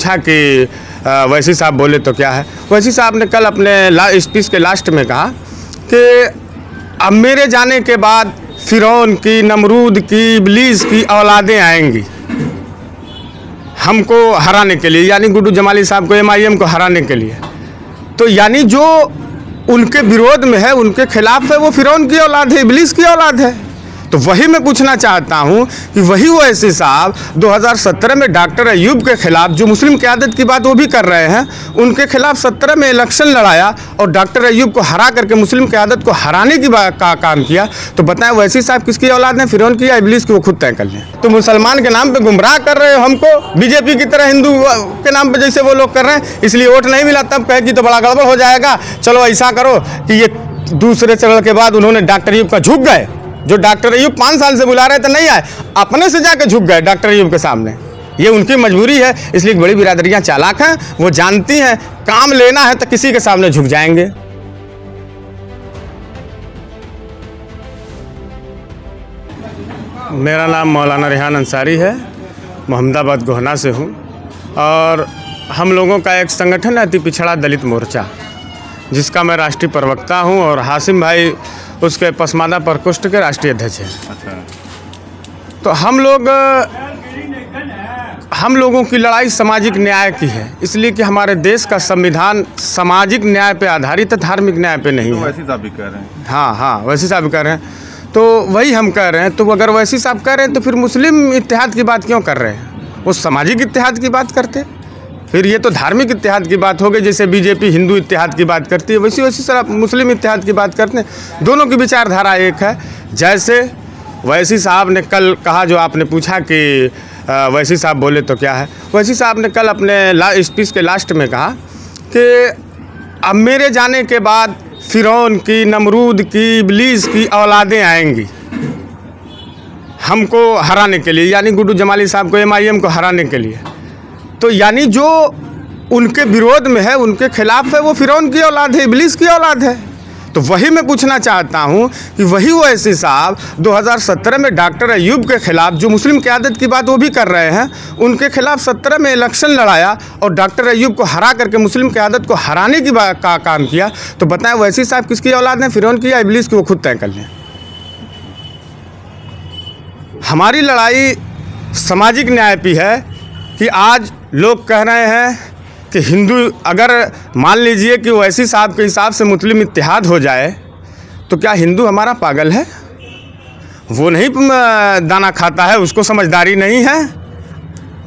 पूछा कि वैसी साहब बोले तो क्या है। वैसी साहब ने कल अपने स्पीच के लास्ट में कहा कि अब मेरे जाने के बाद फिरौन की, नमरूद की, इब्लीस की औलादें आएंगी हमको हराने के लिए, यानी गुड्डू जमाली साहब को, MIM को हराने के लिए। तो यानी जो उनके विरोध में है, उनके खिलाफ है, वो फिरौन की औलाद है, इब्लीस की औलाद है। तो वही मैं पूछना चाहता हूं कि वही ओवैसी साहब 2017 में डॉक्टर अयूब के खिलाफ जो मुस्लिम क़यादत की बात वो भी कर रहे हैं, उनके खिलाफ 17 में इलेक्शन लड़ाया और डॉक्टर अयूब को हरा करके मुस्लिम क़यादत को हराने की का काम किया। तो बताएं ओवैसी साहब किसकी औलाद हैं, फिरौन की या इब्लीस की, वो खुद तय कर लें। तो मुसलमान के नाम पर गुमराह कर रहे हो हमको, बीजेपी की तरह हिंदू के नाम पर जैसे वो लोग कर रहे हैं, इसलिए वोट नहीं मिला। तब कहे कि तो बड़ा गड़बड़ हो जाएगा, चलो ऐसा करो कि ये दूसरे चरण के बाद उन्होंने डॉक्टर अयूब का झुक गए। जो डॉक्टर अयूब 5 साल से बुला रहे थे नहीं आए, अपने से जाकर झुक गए डॉक्टर अयूब के सामने। ये उनकी मजबूरी है, इसलिए बड़ी बिरादरियां चालाक हैं, वो जानती हैं काम लेना है तो किसी के सामने झुक जाएंगे। मेरा नाम मौलाना रेहान अंसारी है, मोहम्मदाबाद गोहना से हूँ और हम लोगों का एक संगठन है अति पिछड़ा दलित मोर्चा, जिसका मैं राष्ट्रीय प्रवक्ता हूँ और हासिम भाई उसके पसमानदा प्रकोष्ठ के राष्ट्रीय अध्यक्ष हैं। अच्छा। तो हम लोगों की लड़ाई सामाजिक न्याय की है, इसलिए कि हमारे देश का संविधान सामाजिक न्याय पे आधारित है, धार्मिक न्याय पे नहीं है। वैसी साहब भी कह रहे हैं। हाँ, वैसी साहब कह रहे हैं, तो वही हम कह रहे हैं। तो अगर वैसी साहब कह रहे हैं तो फिर मुस्लिम इत्तेहाद की बात क्यों कर रहे हैं? वो सामाजिक इत्तेहाद की बात करते, फिर ये तो धार्मिक इत्तेहाद की बात हो गई। जैसे बीजेपी हिंदू इत्तेहाद की बात करती है, वैसी सर मुस्लिम इत्तेहाद की बात करते हैं। दोनों की विचारधारा एक है। जैसे वैसी साहब ने कल कहा, जो आपने पूछा कि वैसी साहब बोले तो क्या है, वैसी साहब ने कल अपने स्पीच के लास्ट में कहा कि अब मेरे जाने के बाद फिरौन की, नमरूद की, इब्लीस की औलादें आएंगी हमको हराने के लिए, यानी गुड्डू जमाली साहब को, MIM को हराने के लिए। तो यानी जो उनके विरोध में है, उनके खिलाफ है, वो फिरौन की औलाद है, इब्लीस की औलाद है। तो वही मैं पूछना चाहता हूं कि वही ओवैसी साहब 2017 में डॉक्टर अयूब के खिलाफ जो मुस्लिम क़यादत की बात वो भी कर रहे हैं, उनके खिलाफ 17 में इलेक्शन लड़ाया और डॉक्टर अयूब को हरा करके मुस्लिम क़यादत को हराने की का काम किया। तो बताएं ओवैसी साहब किसकी औलाद हैं, फिरौन की या इब्लीस की, वो खुद तय कर लें। हमारी लड़ाई सामाजिक न्याय पे है कि आज लोग कह रहे हैं कि हिंदू, अगर मान लीजिए कि ओवैसी साहब के हिसाब से मुस्लिम इत्तेहाद हो जाए तो क्या हिंदू हमारा पागल है? वो नहीं दाना खाता है, उसको समझदारी नहीं है।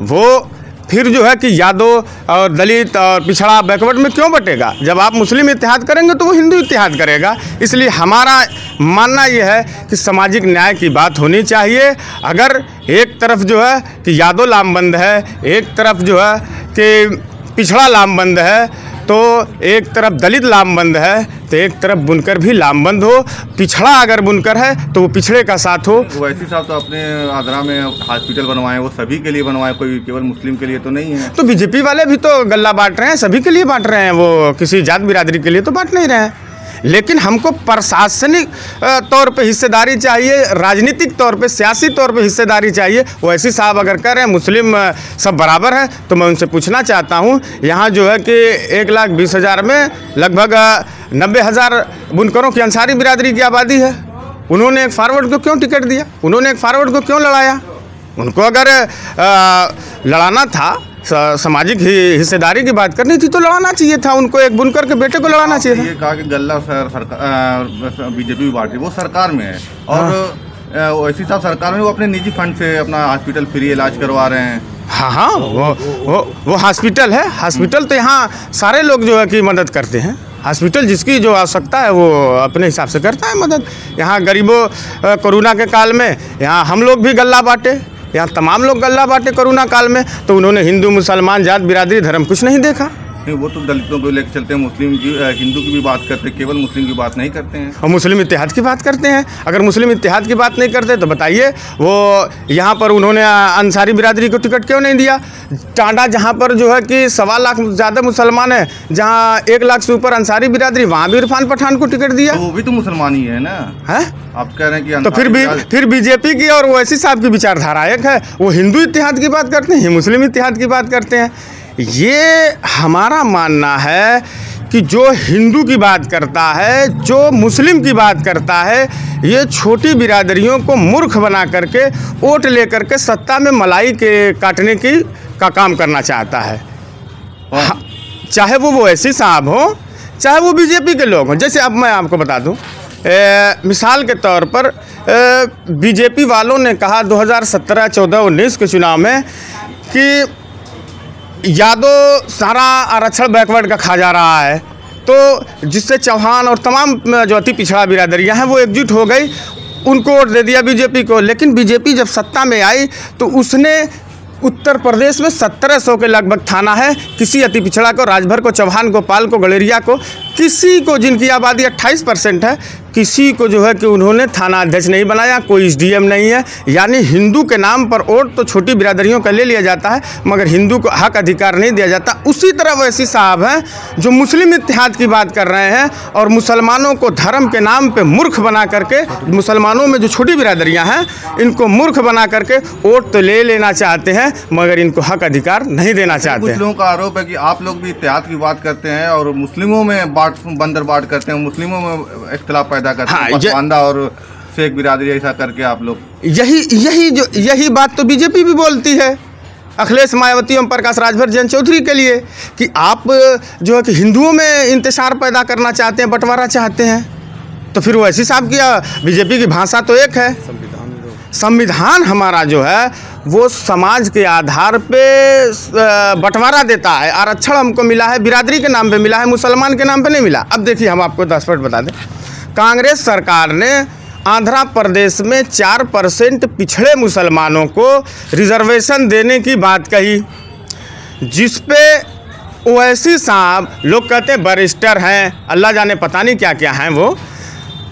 वो फिर जो है कि यादव और दलित और पिछड़ा बैकवर्ड में क्यों बटेगा? जब आप मुस्लिम इत्तेहाद करेंगे तो वो हिंदू इत्तेहाद करेगा। इसलिए हमारा मानना ये है कि सामाजिक न्याय की बात होनी चाहिए। अगर एक तरफ जो है कि यादव लामबंद है, एक तरफ जो है कि पिछड़ा लामबंद है, तो एक तरफ दलित लामबंद है, तो एक तरफ बुनकर भी लामबंद हो। पिछड़ा अगर बुनकर है तो वो पिछड़े का साथ हो। वैसे साहब तो अपने आगरा में हॉस्पिटल बनवाए, वो सभी के लिए बनवाए, कोई केवल मुस्लिम के लिए तो नहीं है। तो बीजेपी वाले भी तो गल्ला बांट रहे हैं, सभी के लिए बांट रहे हैं, वो किसी जात बिरादरी के लिए तो बांट नहीं रहे हैं। लेकिन हमको प्रशासनिक तौर पे हिस्सेदारी चाहिए, राजनीतिक तौर पे, सियासी तौर पे हिस्सेदारी चाहिए। वैसी साहब अगर कह रहे हैं मुस्लिम सब बराबर है, तो मैं उनसे पूछना चाहता हूँ, यहाँ जो है कि 1,20,000 में लगभग 90,000 बुनकरों की अंसारी बिरादरी की आबादी है। उन्होंने एक फॉरवर्ड को क्यों टिकट दिया? उन्होंने एक फॉरवर्ड को क्यों लड़ाया? उनको अगर लड़ाना था, सामाजिक हिस्सेदारी की बात करनी थी, तो लड़ाना चाहिए था उनको, एक बुनकर के बेटे को लड़ाना चाहिए था। ये कहा कि गल्ला सरकार बीजेपी पार्टी वो सरकार में है और वैसी साहब सरकार में वो अपने निजी फंड से अपना हॉस्पिटल फ्री इलाज करवा रहे हैं। हाँ, वो हॉस्पिटल है। हॉस्पिटल तो यहाँ सारे लोग जो है कि मदद करते हैं। हॉस्पिटल जिसकी जो आवश्यकता है वो अपने हिसाब से करता है मदद। यहाँ गरीबों, कोरोना के काल में यहाँ हम लोग भी गल्ला बांटे, यहाँ तमाम लोग गल्ला बांटे कोरोना काल में। तो उन्होंने हिंदू, मुसलमान, जात, बिरादरी, धर्म कुछ नहीं देखा। नहीं, वो तो दलितों को लेकर चलते हैं, मुस्लिम की, हिंदू की भी बात करते हैं, केवल मुस्लिम की बात नहीं करते हैं। और मुस्लिम इत्तेहाद की बात करते हैं। अगर मुस्लिम इत्तेहाद की बात नहीं करते तो बताइए, वो यहाँ पर उन्होंने अंसारी बिरादरी को टिकट क्यों नहीं दिया? टांडा जहाँ पर जो है कि 1.25 लाख ज़्यादा मुसलमान है, जहाँ 1 लाख से ऊपर अंसारी बिरादरी, वहाँ भी इरफान पठान को टिकट दिया। तो वो भी तो मुसलमान ही है ना। है, आप कह रहे हैं कि तो फिर बीजेपी की और ओवैसी साहब की विचारधारा एक है। वो हिंदू इत्तेहाद की बात करते हैं, मुस्लिम इत्तेहाद की बात करते हैं। ये हमारा मानना है कि जो हिंदू की बात करता है, जो मुस्लिम की बात करता है, ये छोटी बिरादरियों को मूर्ख बना करके वोट लेकर के सत्ता में मलाई के काटने का काम करना चाहता है। हाँ, चाहे वो ओवैसी साहब हो, चाहे वो बीजेपी के लोग हों। जैसे अब मैं आपको बता दूं, मिसाल के तौर पर बीजेपी वालों ने कहा 2017, 14, 19 के चुनाव में कि यादव सारा आरक्षण बैकवर्ड का खा जा रहा है, तो जिससे चौहान और तमाम जो अति पिछड़ा बिरादरियां हैं वो एकजुट हो गई, उनको वोट दे दिया बीजेपी को। लेकिन बीजेपी जब सत्ता में आई तो उसने उत्तर प्रदेश में 1700 के लगभग थाना है, किसी अति पिछड़ा को, राजभर को, चौहान को, पाल को, गलेरिया को, किसी को, जिनकी आबादी 28% है, किसी को जो है कि उन्होंने थाना अध्यक्ष नहीं बनाया, कोई SDM नहीं है। यानी हिंदू के नाम पर वोट तो छोटी बिरादरियों का ले लिया जाता है, मगर हिंदू को हक अधिकार नहीं दिया जाता। उसी तरह वैसी साहब हैं जो मुस्लिम इत्तेहाद की बात कर रहे हैं और मुसलमानों को धर्म के नाम पे मूर्ख बना करके, मुसलमानों में जो छोटी बिरादरियां हैं इनको मूर्ख बना करके वोट तो ले लेना चाहते हैं, मगर इनको हक अधिकार नहीं देना चाहते। कुछ लोगों का आरोप है कि आप लोग भी इत्तेहाद की बात करते हैं और मुस्लिमों में बंदर बाट करते हैं, मुस्लिमों में इख्तिलाफ पैदा करते हैं, पसमानदा और शेख बिरादरी ऐसा करके आप लोग। यही बात तो बीजेपी भी बोलती है, अखिलेश मायावती, ओम प्रकाश राजभर, जयंत चौधरी के लिए, कि आप जो है कि हिंदुओं में इंतशार पैदा करना चाहते हैं, बंटवारा चाहते हैं। तो फिर वैसी साहब की बीजेपी की भाषा तो एक है। संविधान हमारा जो है वो समाज के आधार पे बंटवारा देता है। आरक्षण हमको मिला है, बिरादरी के नाम पे मिला है, मुसलमान के नाम पे नहीं मिला। अब देखिए, हम आपको 10 मिनट बता दें, कांग्रेस सरकार ने आंध्र प्रदेश में 4% पिछड़े मुसलमानों को रिजर्वेशन देने की बात कही, जिस पे ओवैसी साहब, लोग कहते हैं बैरिस्टर हैं, अल्लाह जाने पता नहीं क्या क्या हैं वो,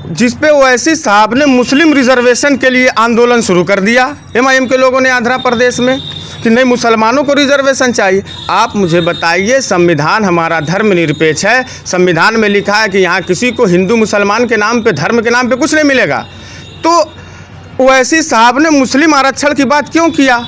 जिस पे ओवैसी साहब ने मुस्लिम रिजर्वेशन के लिए आंदोलन शुरू कर दिया, MIM के लोगों ने आंध्र प्रदेश में, कि नहीं मुसलमानों को रिजर्वेशन चाहिए। आप मुझे बताइए, संविधान हमारा धर्मनिरपेक्ष है, संविधान में लिखा है कि यहाँ किसी को हिंदू मुसलमान के नाम पे, धर्म के नाम पे कुछ नहीं मिलेगा। तो ओवैसी साहब ने मुस्लिम आरक्षण की बात क्यों किया?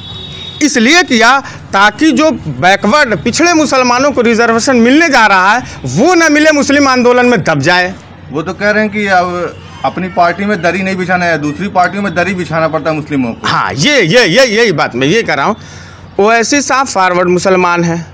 इसलिए किया ताकि जो बैकवर्ड पिछड़े मुसलमानों को रिजर्वेशन मिलने जा रहा है वो न मिले, मुस्लिम आंदोलन में दब जाए। वो तो कह रहे हैं कि अब अपनी पार्टी में दरी नहीं बिछाना है, दूसरी पार्टियों में दरी बिछाना पड़ता है मुस्लिमों को। हाँ, यही बात मैं ये कर रहा हूँ। ओवैसी साहब फॉरवर्ड मुसलमान हैं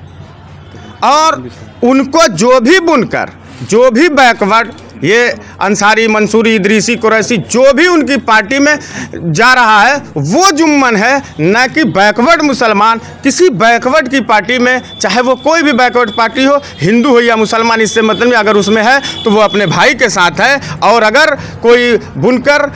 और उनको जो भी बुनकर, जो भी बैकवर्ड, ये अंसारी, मंसूरी, इदरीसी, कुरैशी, जो भी उनकी पार्टी में जा रहा है वो जुम्मन है, न कि बैकवर्ड मुसलमान। किसी बैकवर्ड की पार्टी में, चाहे वो कोई भी बैकवर्ड पार्टी हो, हिंदू हो या मुसलमान, इससे मतलब नहीं, अगर उसमें है तो वो अपने भाई के साथ है। और अगर कोई बुनकर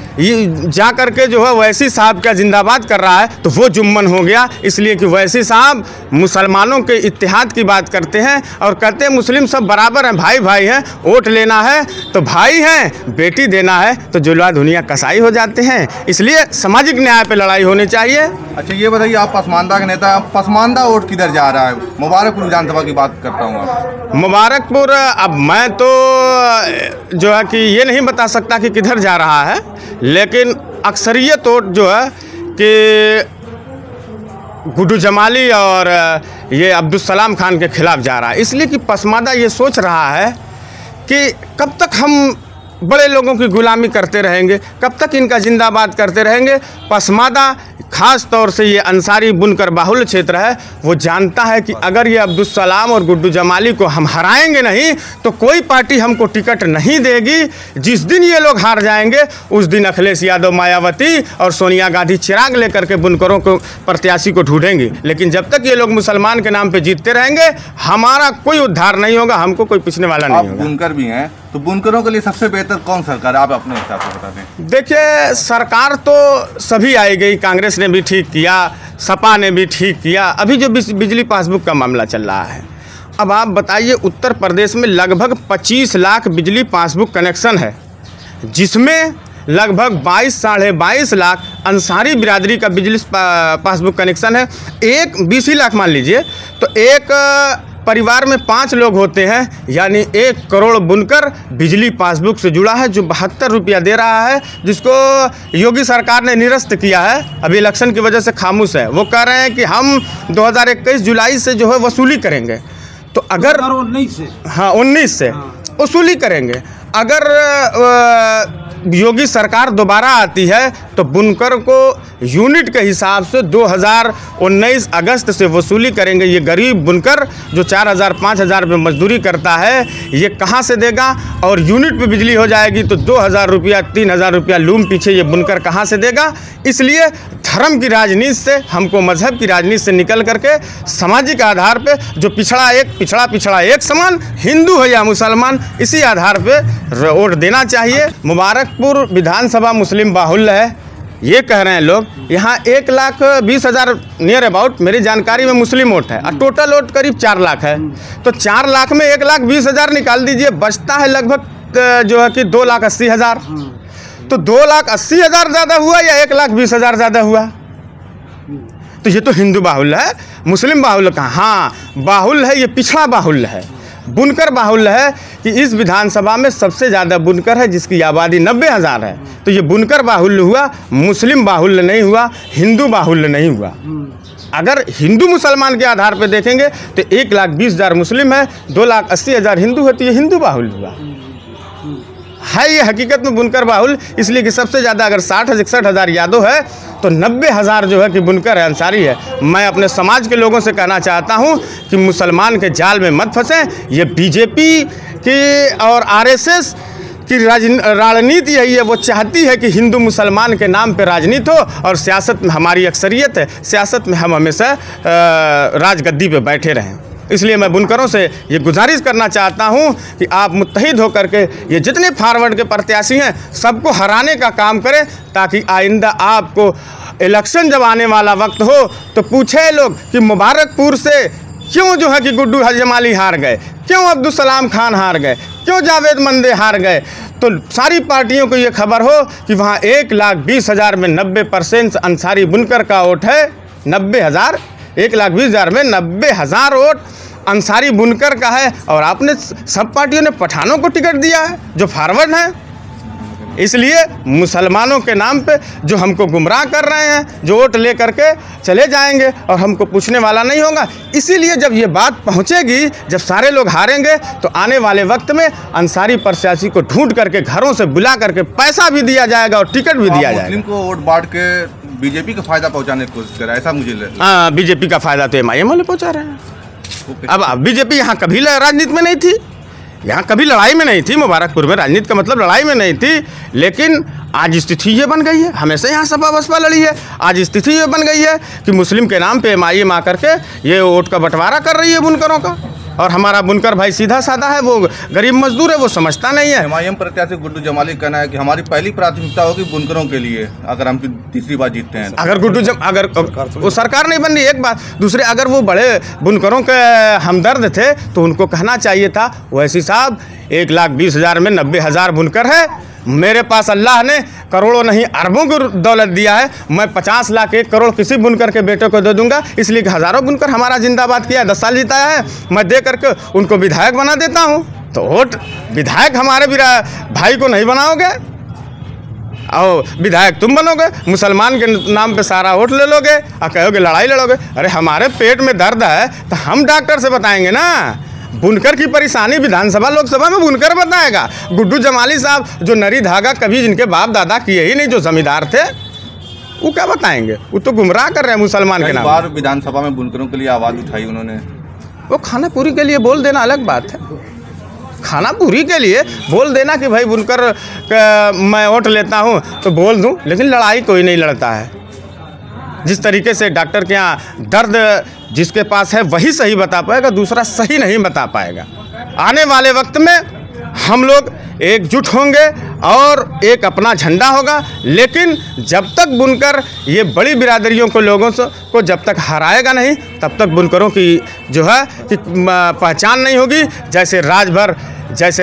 जा कर के जो है वैसी साहब का जिंदाबाद कर रहा है तो वो जुम्मन हो गया। इसलिए कि वैसी साहब मुसलमानों के इत्तेहाद की बात करते हैं और कहते हैं मुस्लिम सब बराबर हैं, भाई भाई हैं, वोट लेना है तो भाई हैं, बेटी देना है तो जुलवा दुनिया कसाई हो जाते हैं। इसलिए सामाजिक न्याय पे लड़ाई होनी चाहिए। अच्छा, ये बताइए, आप पसमानदा के नेता, पसमानदा वोट किधर जा रहा है? मुबारकपुर विधानसभा की बात करता हूँ। मुबारकपुर, अब मैं तो जो है कि ये नहीं बता सकता कि किधर जा रहा है, लेकिन अक्सरियत वोट जो है कि गुड्डू जमाली और ये अब्दुल सलाम खान के खिलाफ जा रहा है। इसलिए कि पसमानदा ये सोच रहा है कि कब तक हम बड़े लोगों की गुलामी करते रहेंगे, कब तक इनका जिंदाबाद करते रहेंगे। पसमानदा खास तौर से ये अंसारी बुनकर बाहुल्य क्षेत्र है, वो जानता है कि अगर ये अब्दुल सलाम और गुड्डू जमाली को हम हराएंगे नहीं तो कोई पार्टी हमको टिकट नहीं देगी। जिस दिन ये लोग हार जाएंगे उस दिन अखिलेश यादव, मायावती और सोनिया गांधी चिराग लेकर के बुनकरों को, प्रत्याशी को ढूंढेंगी। लेकिन जब तक ये लोग मुसलमान के नाम पे जीतते रहेंगे हमारा कोई उद्धार नहीं होगा, हमको कोई पूछने वाला नहीं होगा। बुनकर भी हैं तो बुनकरों के लिए सबसे बेहतर कौन सरकार है, आप अपने हिसाब से बता दें। देखिए, सरकार तो सभी आई गई, कांग्रेस ने भी ठीक किया, सपा ने भी ठीक किया। अभी जो बिजली पासबुक का मामला चल रहा है, अब आप बताइए, उत्तर प्रदेश में लगभग 25 लाख बिजली पासबुक कनेक्शन है, जिसमें लगभग 22 साढ़े 22 लाख अंसारी बिरादरी का बिजली पासबुक कनेक्शन है। एक 20 लाख मान लीजिए, तो एक परिवार में 5 लोग होते हैं, यानी 1 करोड़ बुनकर बिजली पासबुक से जुड़ा है, जो 72 रुपया दे रहा है, जिसको योगी सरकार ने निरस्त किया है, अभी इलेक्शन की वजह से खामोश है। वो कह रहे हैं कि हम 2021 जुलाई से जो है वसूली करेंगे। तो अगर 19 से वसूली करेंगे। अगर योगी सरकार दोबारा आती है तो बुनकर को यूनिट के हिसाब से 2019 अगस्त से वसूली करेंगे। ये गरीब बुनकर जो 4,000-5,000 रुपये मजदूरी करता है, ये कहाँ से देगा? और यूनिट पे बिजली हो जाएगी तो 2,000 रुपया 3,000 रुपया लूम पीछे ये बुनकर कहाँ से देगा? इसलिए धर्म की राजनीति से, हमको मजहब की राजनीति से निकल करके सामाजिक आधार पे जो पिछड़ा एक समान, हिंदू है या मुसलमान, इसी आधार पे वोट देना चाहिए। मुबारकपुर विधानसभा मुस्लिम बाहुल्य है, ये कह रहे हैं लोग। यहाँ 1,20,000 नियर अबाउट मेरी जानकारी में मुस्लिम वोट है और टोटल वोट करीब 4 लाख है। तो 4 लाख में 1,20,000 निकाल दीजिए, बचता है लगभग जो है कि 2,80,000। तो 2,80,000 ज़्यादा हुआ या 1,20,000 ज़्यादा हुआ? तो ये तो हिंदू बाहुल्य है, मुस्लिम बाहुल्य कहाँ? हाँ, बाहुल्य है, ये पिछड़ा बाहुल्य है, बुनकर बाहुल्य है कि इस विधानसभा में सबसे ज़्यादा बुनकर है, जिसकी आबादी 90,000 है। तो ये बुनकर बाहुल्य हुआ, मुस्लिम बाहुल्य नहीं हुआ, हिंदू बाहुल्य नहीं हुआ। अगर हिंदू मुसलमान के आधार पर देखेंगे तो 1,20,000 मुस्लिम है, 2,80,000 हिंदू है, तो ये हिंदू बाहुल्य हुआ है। ये हकीकत में बुनकर बाहुल्य इसलिए कि सबसे ज़्यादा अगर 60-61,000 यादव है तो 90,000 जो है कि बुनकर है, अंसारी है। मैं अपने समाज के लोगों से कहना चाहता हूं कि मुसलमान के जाल में मत फंसें। ये बीजेपी की और आरएसएस की राजनीति यही है, वो चाहती है कि हिंदू मुसलमान के नाम पे राजनीति हो और सियासत में हमारी अक्सरियत है, सियासत में हम हमेशा राजगद्दी पे बैठे रहें। इसलिए मैं बुनकरों से ये गुजारिश करना चाहता हूं कि आप मुत्तहिद होकर के ये जितने फॉरवर्ड के प्रत्याशी हैं सबको हराने का काम करें, ताकि आइंदा आपको इलेक्शन जब आने वाला वक्त हो तो पूछे लोग कि मुबारकपुर से क्यों जो है कि गुड्डू जमाली हार गए, क्यों अब्दुल सलाम खान हार गए, क्यों जावेद मंदे हार गए। तो सारी पार्टियों को ये खबर हो कि वहाँ 1,20,000 में 90% अंसारी बुनकर का वोट है। 90,000, 1,20,000 में 90,000 वोट अंसारी बुनकर का है। और आपने सब पार्टियों ने पठानों को टिकट दिया है जो फॉरवर्ड हैं। इसलिए मुसलमानों के नाम पे जो हमको गुमराह कर रहे हैं, जो वोट ले करके चले जाएंगे और हमको पूछने वाला नहीं होगा। इसीलिए जब ये बात पहुंचेगी, जब सारे लोग हारेंगे, तो आने वाले वक्त में अंसारी प्रत्याशी को ढूंढ करके घरों से बुला करके पैसा भी दिया जाएगा और टिकट भी दिया जाएगा। मुस्लिम को वोट बांट के बीजेपी का फायदा पहुँचाने की कोशिश करे, ऐसा मुझे लगता है। हाँ, बीजेपी का फायदा तो MIM वाले पहुँचा रहे हैं। अब बीजेपी यहाँ कभी राजनीति में नहीं थी, यहाँ कभी लड़ाई में नहीं थी। मुबारकपुर में राजनीति का मतलब लड़ाई में नहीं थी, लेकिन आज स्थिति ये बन गई है। हमेशा यहाँ सपा बसपा लड़ी है, आज स्थिति ये बन गई है कि मुस्लिम के नाम पे MIM आकर के ये वोट का बंटवारा कर रही है बुनकरों का। और हमारा बुनकर भाई सीधा साधा है, वो गरीब मजदूर है, वो समझता नहीं है। MIM प्रत्याशी गुड्डू जमाली का कहना है कि हमारी पहली प्राथमिकता होगी बुनकरों के लिए, अगर हम तीसरी बार जीतते हैं। अगर वो सरकार नहीं बन रही, एक बात। दूसरे, अगर वो बड़े बुनकरों के हमदर्द थे तो उनको कहना चाहिए था, वैसी साहब 1,20,000 में 90,000 बुनकर है, मेरे पास अल्लाह ने करोड़ों नहीं अरबों की दौलत दिया है, मैं 50 लाख 1 करोड़ किसी बुनकर के बेटे को दे दूंगा। इसलिए कि हज़ारों बुनकर हमारा जिंदाबाद किया है, 10 साल जिताया है, मैं दे करके उनको विधायक बना देता हूं। तो वोट विधायक हमारे भाई को नहीं बनाओगे और विधायक तुम बनोगे, मुसलमान के नाम पे सारा वोट ले लोगे और कहोगे लड़ाई लड़ोगे। अरे हमारे पेट में दर्द है तो हम डॉक्टर से बताएंगे ना। बुनकर की परेशानी विधानसभा लोकसभा में बुनकर बताएगा। गुड्डू जमाली साहब जो नरी धागा कभी जिनके बाप दादा किए ही नहीं, जो जमींदार थे, वो क्या बताएंगे? वो तो गुमराह कर रहे हैं मुसलमान के नाम। बार विधानसभा में बुनकरों के लिए आवाज़ उठाई उन्होंने। वो खाना पूरी के लिए बोल देना अलग बात है, खाना पूरी के लिए बोल देना कि भाई बुनकर मैं वोट लेता हूँ तो बोल दूँ, लेकिन लड़ाई कोई नहीं लड़ता है। जिस तरीके से डॉक्टर के यहाँ दर्द जिसके पास है वही सही बता पाएगा, दूसरा सही नहीं बता पाएगा। आने वाले वक्त में हम लोग एकजुट होंगे और एक अपना झंडा होगा, लेकिन जब तक बुनकर ये बड़ी बिरादरियों को लोगों को जब तक हराएगा नहीं, तब तक बुनकरों की जो है कि पहचान नहीं होगी। जैसे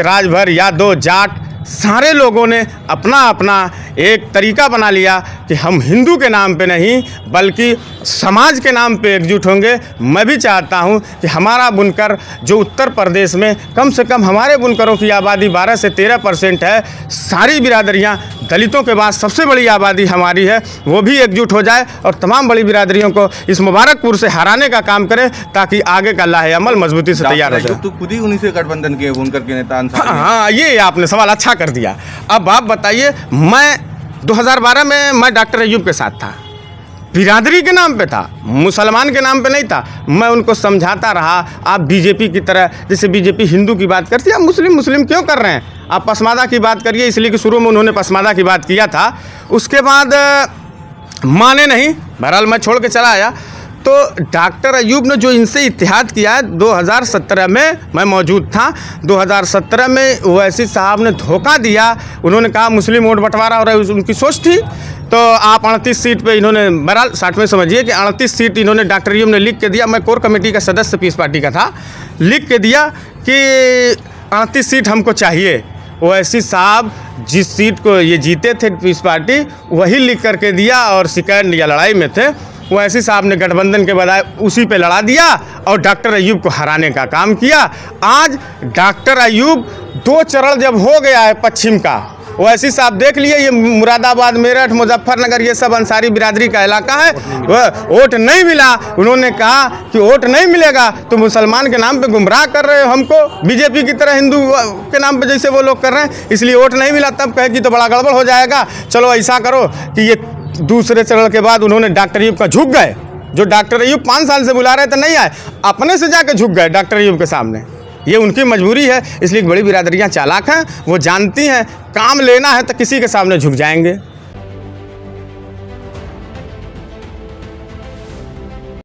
राजभर या 2 जाट सारे लोगों ने अपना अपना एक तरीका बना लिया कि हम हिंदू के नाम पे नहीं बल्कि समाज के नाम पे एकजुट होंगे। मैं भी चाहता हूं कि हमारा बुनकर जो उत्तर प्रदेश में कम से कम हमारे बुनकरों की आबादी 12 से 13% है, सारी बिरादरियां, दलितों के बाद सबसे बड़ी आबादी हमारी है, वो भी एकजुट हो जाए और तमाम बड़ी बिरादरियों को इस मुबारकपुर से हराने का काम करे ताकि आगे का लाहे अमल मजबूती से तैयार हो जाए। तो खुद ही उन्हीं से गठबंधन के बुनकर के नेता हाँ, ये आपने सवाल अच्छा कर दिया। अब आप बताइए, मैं 2012 में मैं डॉक्टर अयूब के साथ था, बिरादरी के नाम पे था, मुसलमान के नाम पे नहीं था। मैं उनको समझाता रहा, आप बीजेपी की तरह, जैसे बीजेपी हिंदू की बात करती है, आप मुस्लिम क्यों कर रहे हैं, आप पसमादा की बात करिए, इसलिए कि शुरू में उन्होंने पसमादा की बात किया था, उसके बाद माने नहीं, बहरहाल मैं छोड़ के चला आया। तो डॉक्टर अयूब ने जो इनसे इत्तेहाद किया है 2017 में, मैं मौजूद था, 2017 में ओवैसी साहब ने धोखा दिया। उन्होंने कहा मुस्लिम वोट बंटवारा हो रहा है, उनकी सोच थी। तो आप 38 सीट पे इन्होंने, बहरहाल 60 में समझिए कि 38 सीट इन्होंने डॉक्टर अयूब ने लिख के दिया। मैं कोर कमेटी का सदस्य पीस पार्टी का था, लिख के दिया कि 38 सीट हमको चाहिए। ओवैसी साहब जिस सीट को ये जीते थे पीस पार्टी, वही लिख करके दिया और शिकायत या लड़ाई में थे। ओवैसी साहब ने गठबंधन के बजाय उसी पे लड़ा दिया और डॉक्टर अयूब को हराने का काम किया। आज डॉक्टर अयूब 2 चरण जब हो गया है पश्चिम का, ओवैसी साहब देख लिए, ये मुरादाबाद, मेरठ, मुजफ्फरनगर, ये सब अंसारी बिरादरी का इलाका है, वोट नहीं मिला। उन्होंने कहा कि वोट नहीं मिलेगा तो मुसलमान के नाम पे गुमराह कर रहे हो हमको, बीजेपी की तरह हिंदू के नाम पे जैसे वो लोग कर रहे हैं, इसलिए वोट नहीं मिला। तब कहे कि तो बड़ा गड़बड़ हो जाएगा, चलो ऐसा करो कि ये दूसरे चरण के बाद उन्होंने डॉक्टर अयूब का झुक गए। जो डॉक्टर अयूब 5 साल से बुला रहे थे नहीं आए, अपने से जाके झुक गए डॉक्टर अयूब के सामने। ये उनकी मजबूरी है, इसलिए बड़ी बिरादरियां चालाक हैं, वो जानती हैं काम लेना है तो किसी के सामने झुक जाएंगे।